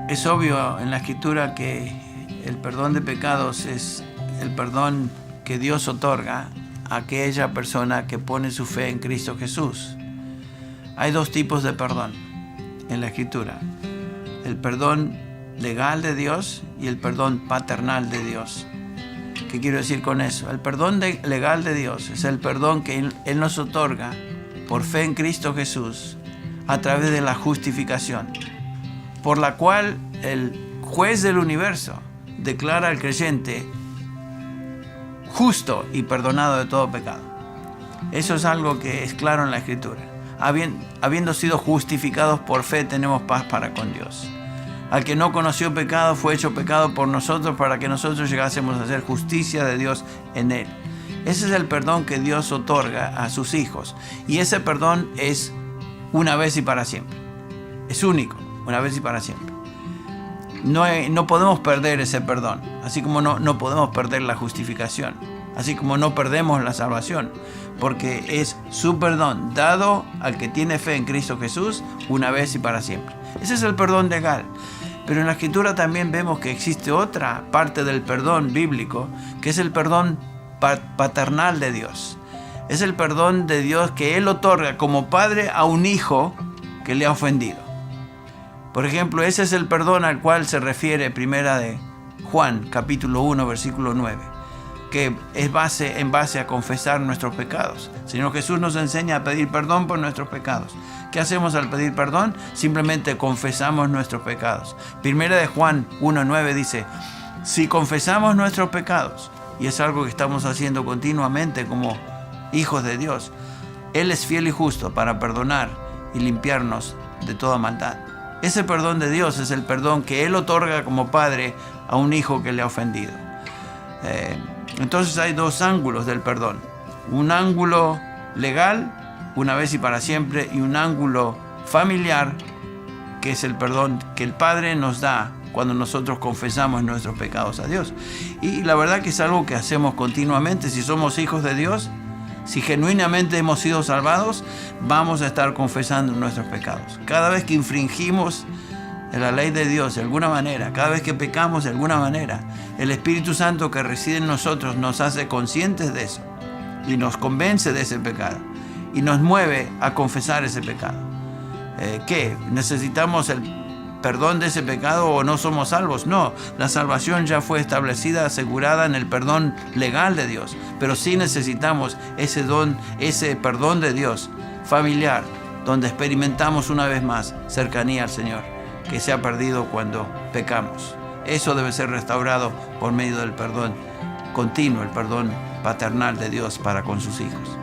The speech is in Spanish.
Es obvio en la Escritura que el perdón de pecados es el perdón que Dios otorga a aquella persona que pone su fe en Cristo Jesús. Hay dos tipos de perdón en la Escritura: el perdón legal de Dios y el perdón paternal de Dios. ¿Qué quiero decir con eso? El perdón legal de Dios es el perdón que Él nos otorga por fe en Cristo Jesús a través de la justificación, por la cual el juez del universo declara al creyente justo y perdonado de todo pecado. Eso es algo que es claro en la Escritura. Habiendo sido justificados por fe, tenemos paz para con Dios. Al que no conoció pecado, fue hecho pecado por nosotros para que nosotros llegásemos a ser justicia de Dios en Él. Ese es el perdón que Dios otorga a sus hijos. Y ese perdón es una vez y para siempre. Es único, una vez y para siempre. No podemos perder ese perdón, así como no podemos perder la justificación, así como no perdemos la salvación, porque es su perdón dado al que tiene fe en Cristo Jesús una vez y para siempre. Ese es el perdón legal. Pero en la Escritura también vemos que existe otra parte del perdón bíblico, que es el perdón paternal de Dios. Es el perdón de Dios que Él otorga como padre a un hijo que le ha ofendido. Por ejemplo, ese es el perdón al cual se refiere Primera de Juan, capítulo 1, versículo 9, que es en base a confesar nuestros pecados. El Señor Jesús nos enseña a pedir perdón por nuestros pecados. ¿Qué hacemos al pedir perdón? Simplemente confesamos nuestros pecados. Primera de Juan 1:9 dice: si confesamos nuestros pecados, y es algo que estamos haciendo continuamente como hijos de Dios, Él es fiel y justo para perdonar y limpiarnos de toda maldad. Ese perdón de Dios es el perdón que Él otorga como padre a un hijo que le ha ofendido. Entonces hay dos ángulos del perdón: un ángulo legal, una vez y para siempre, y un ángulo familiar, que es el perdón que el Padre nos da cuando nosotros confesamos nuestros pecados a Dios. Y la verdad que es algo que hacemos continuamente. Si somos hijos de Dios, si genuinamente hemos sido salvados, vamos a estar confesando nuestros pecados. Cada vez que infringimos la ley de Dios de alguna manera, cada vez que pecamos de alguna manera, el Espíritu Santo que reside en nosotros nos hace conscientes de eso y nos convence de ese pecado y nos mueve a confesar ese pecado. ¿Qué? ¿Necesitamos el perdón de ese pecado o no somos salvos? No, la salvación ya fue establecida, asegurada en el perdón legal de Dios, pero sí necesitamos ese perdón de Dios familiar, donde experimentamos una vez más cercanía al Señor, que se ha perdido cuando pecamos. Eso debe ser restaurado por medio del perdón continuo, el perdón paternal de Dios para con sus hijos.